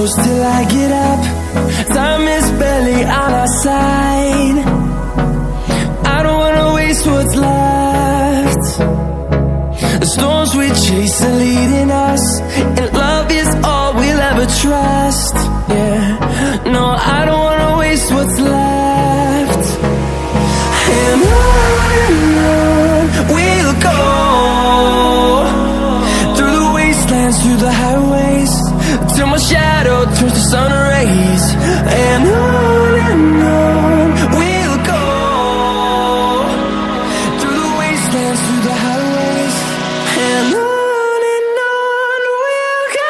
close till I get up. Time is barely on our side. I don't wanna waste what's left. The storms we chase are leading us, and love is all we'll ever trust. Yeah, no, I don't wanna waste what's left. And on we'll go, through the wastelands, through the highways, till my shadow turns to sun rays. And on we'll go, through the wastelands, through the highways, and on we'll go.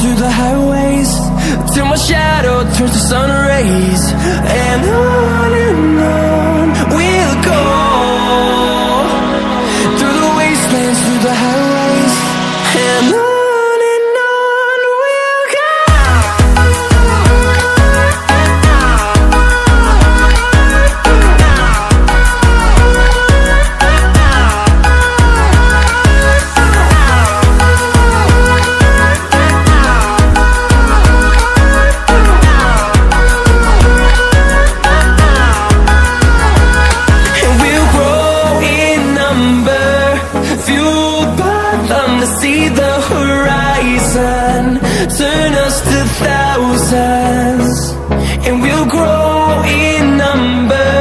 Through the highways, till my shadow turns to sun rays. And on we'll go, through the wastelands, through the highways, and on we'll go. See the horizon, turn us to thousands, and we'll grow in number,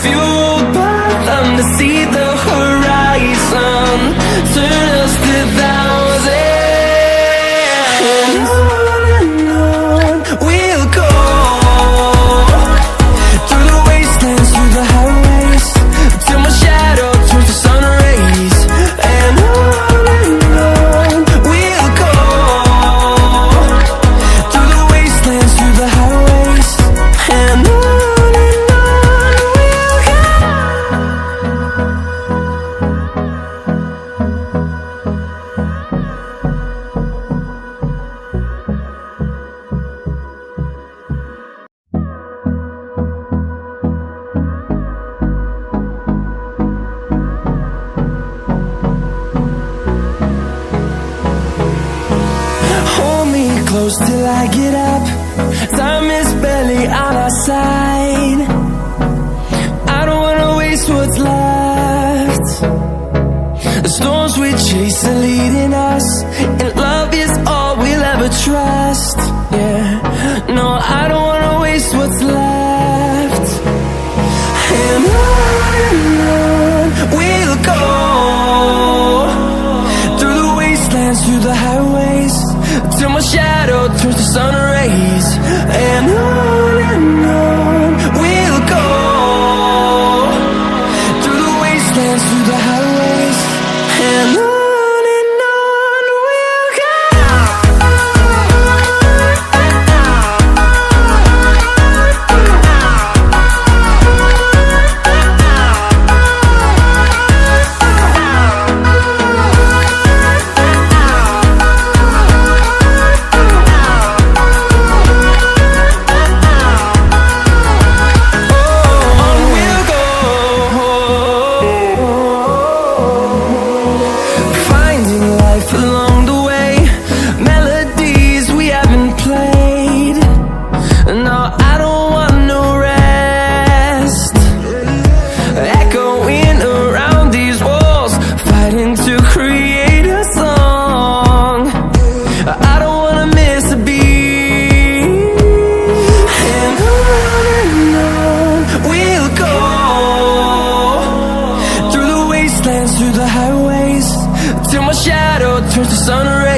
fueled by them. To see the horizon, turn us to thousands, and on we'll go, through the wastelands, through the highways, till my shadow turns to sun rays. And close till I get up. Time is barely on our side. I don't wanna waste what's left. The storms we chase are leading us, and love is all we'll ever trust. Yeah, no, I don't wanna waste what's left. And on we'll go, through the wastelands, through the highways, till my shadow turns to sun rays. And on we'll go, through the wastelands, through the highways, and on we'll go.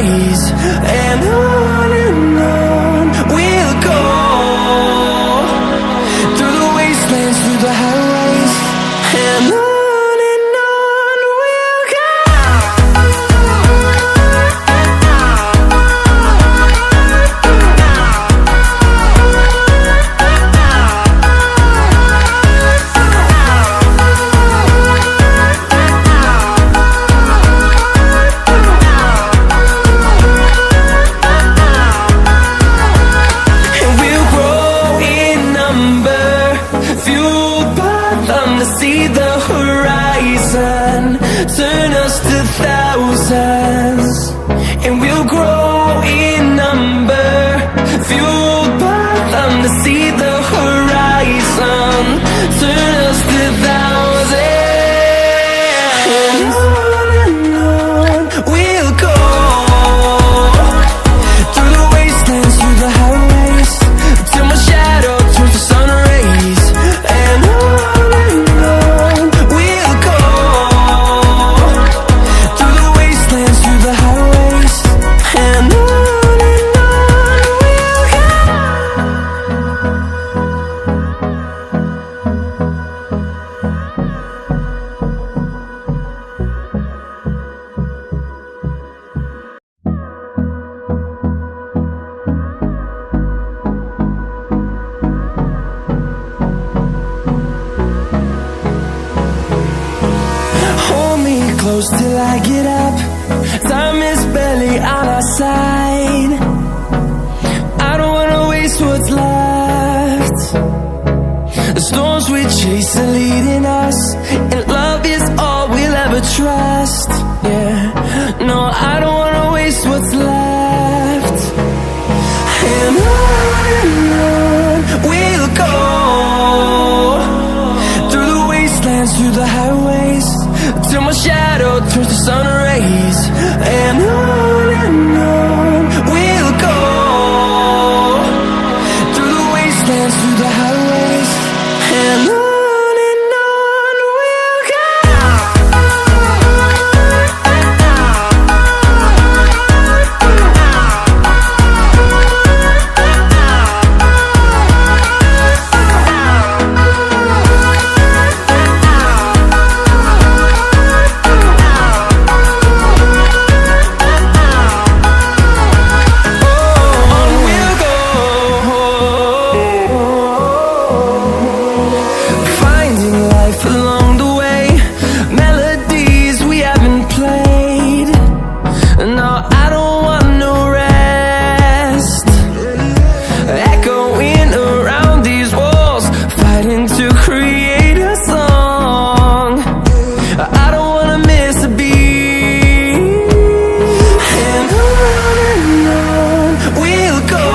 rays. And on we'll go, through the wastelands, through the highways. And on we'll go. See the horizon, turn us to thousands, and we'll grow in number, fueled by them. To see the horizon, turn us to thousands, and on we'll go, through the wastelands, through the highways, till my shadow turns to sun rays. And close till I get up. Time is barely on our side. I don't wanna waste what's left. The storms we chase are leading us, and love is all we'll ever trust. Yeah, no, I don't wanna waste what's left. And on we'll go, through the wastelands, through the highways, till my shadow turns to sun rays. And on we'll go, through the wastelands, through the highways. And on we'll go.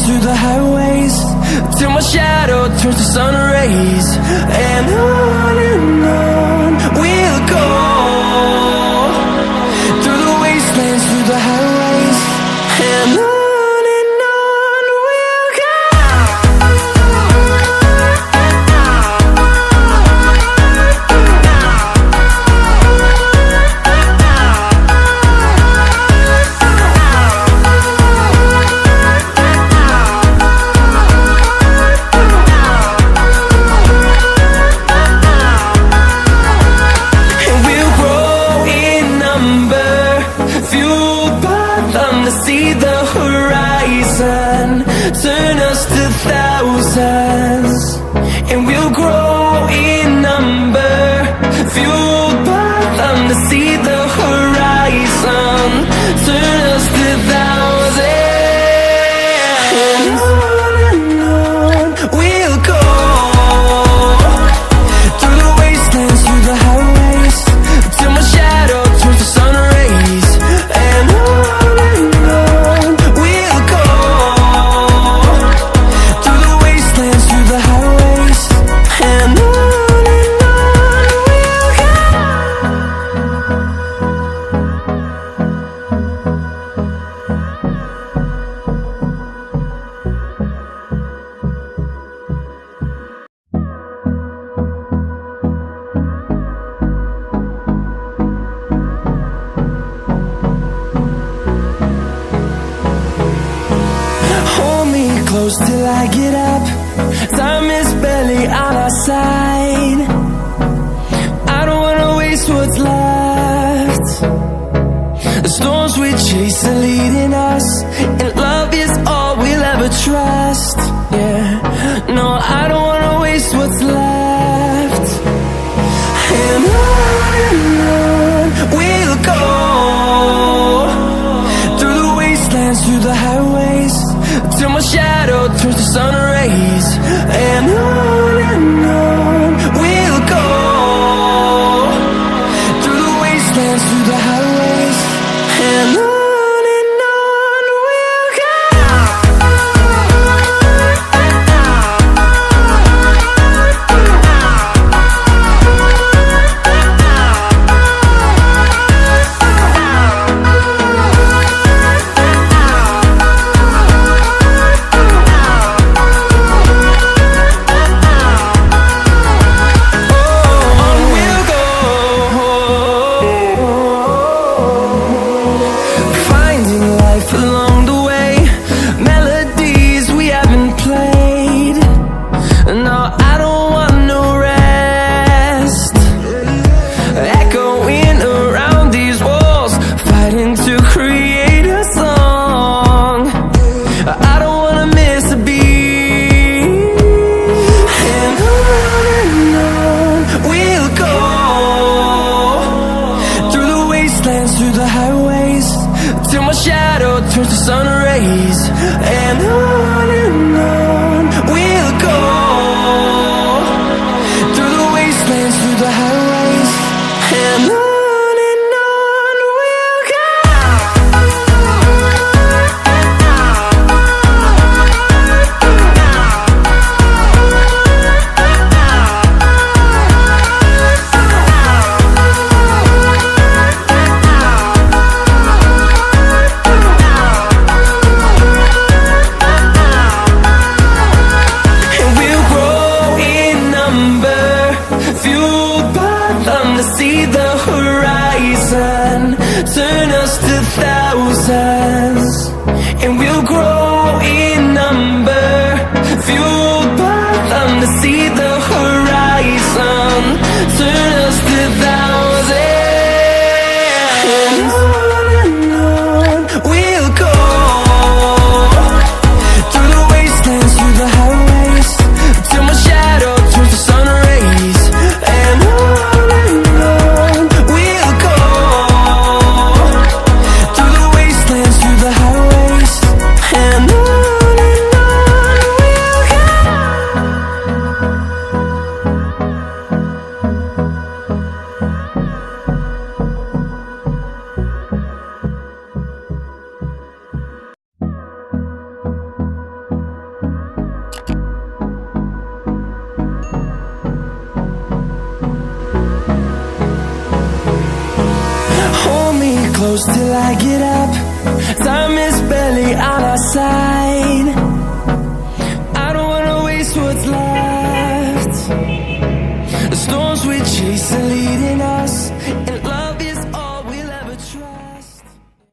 Through the highways, till my shadow turns to sun rays. And on we'll go, through the wastelands, through the highways. And on we'll go. To see the horizon, turn us to thousands, and we'll grow in number, fueled by them. To see the horizon, turn us to thousands, and on we'll go, through the wastelands, through the highways, till my shadow turns to sun rays. And on close till I get up. Time is barely on our side. I don't wanna waste what's left. The storms we chase are leading us, and love is all we'll ever trust. Yeah, no, I don't wanna waste what's left. And on we'll go, through the wastelands, through the highways, till my shadow turns to sun rays. And on we'll go, through the wastelands, through the highways, and on we'll go. Through the highways, till my shadow turns to sun rays. And on we'll go, through the wastelands, through the highways, and on we'll go. See the horizon, turn us to thousands, and we'll grow in number, fueled by them to see the horizon, turn us to thousands. And on we'll go, through the wastelands, through the highways, till my shadow turns to sun rays. And close till I get up. Time is barely on our side. I don't wanna waste what's left. The storms we chase are leading